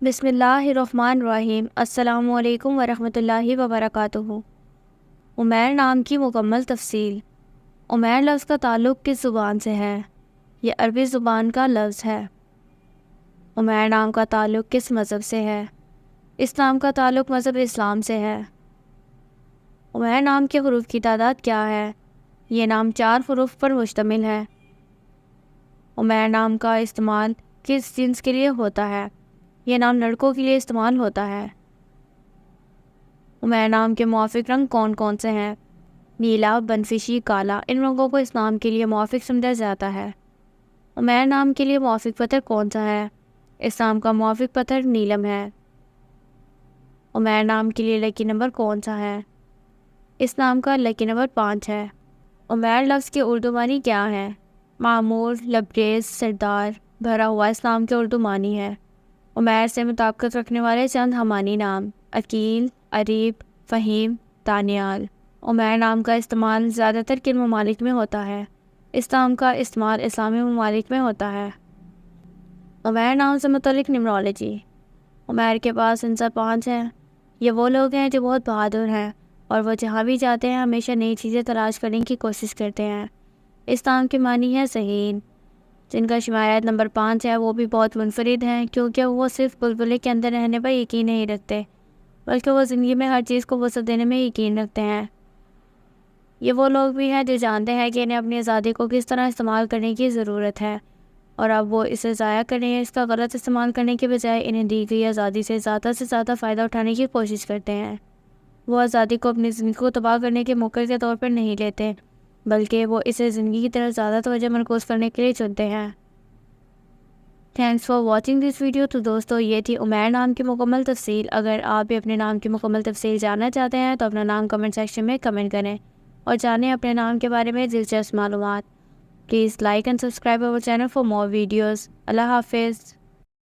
بسم اللہ الرحمن الرحیم۔ السلام علیکم ورحمۃ اللہ وبرکاتہ۔ عمیر نام کی مکمل تفصیل۔ عمیر لفظ کا تعلق کس زبان سے ہے؟ یہ عربی زبان کا لفظ ہے۔ عمیر نام کا تعلق کس مذہب سے ہے؟ اس نام کا تعلق مذہب اسلام سے ہے۔ عمیر نام کے حروف کی تعداد کیا ہے؟ یہ نام 4 حروف پر مشتمل ہے۔ عمیر نام کا استعمال کس جنس کے لیے ہوتا ہے؟ یہ نام لڑکوں کے لیے استعمال ہوتا ہے۔ عمیر نام کے موافق رنگ کون کون سے ہیں؟ نیلا، بنفشی، کالا۔ ان رنگوں کو اس نام کے لیے موافق سمجھا جاتا ہے۔ عمیر نام کے لیے موافق پتھر کون سا ہے؟ اس نام کا موافق پتھر نیلم ہے۔ عمیر نام کے لیے لکی نمبر کون سا ہے؟ اس نام کا لکی نمبر 5 ہے۔ عمیر لفظ کے اردو معنی کیا ہے؟ معمور، لبریز، سردار، بھرا ہوا اس نام کے اردو معنی ہے۔ عمیر سے مطابقت رکھنے والے چند ہمانی نام: عقیل، عریب، فہیم، دانیال۔ عمیر نام کا استعمال زیادہ تر کن ممالک میں ہوتا ہے؟ اس نام کا استعمال اسلامی ممالک میں ہوتا ہے۔ عمیر نام سے متعلق نمرولوجی۔ عمیر کے پاس عنصر 5 ہیں۔ یہ وہ لوگ ہیں جو بہت بہادر ہیں اور وہ جہاں بھی جاتے ہیں ہمیشہ نئی چیزیں تلاش کرنے کی کوشش کرتے ہیں۔ اس نام کے معنی ہے ذہین۔ جن کا شماریات نمبر 5 ہے وہ بھی بہت منفرد ہیں، کیونکہ وہ صرف بلبلے کے اندر رہنے پر یقین نہیں رکھتے بلکہ وہ زندگی میں ہر چیز کو وسعت دینے میں یقین رکھتے ہیں۔ یہ وہ لوگ بھی ہیں جو جانتے ہیں کہ انہیں اپنی آزادی کو کس طرح استعمال کرنے کی ضرورت ہے، اور اب وہ اسے ضائع کرنے یا اس کا غلط استعمال کرنے کے بجائے انہیں دی گئی آزادی سے زیادہ فائدہ اٹھانے کی کوشش کرتے ہیں۔ وہ آزادی کو اپنی زندگی کو تباہ کرنے کے موقع کے طور پر نہیں لیتے بلکہ وہ اسے زندگی کی طرف زیادہ توجہ مرکوز کرنے کے لیے چنتے ہیں۔ Thanks for watching this video. تو دوستو، یہ تھی عمیر نام کی مکمل تفصیل۔ اگر آپ بھی اپنے نام کی مکمل تفصیل جاننا چاہتے ہیں تو اپنا نام کمنٹ سیکشن میں کمنٹ کریں اور جانیں اپنے نام کے بارے میں دلچسپ معلومات۔ Please like and subscribe our channel for more videos۔ اللہ حافظ۔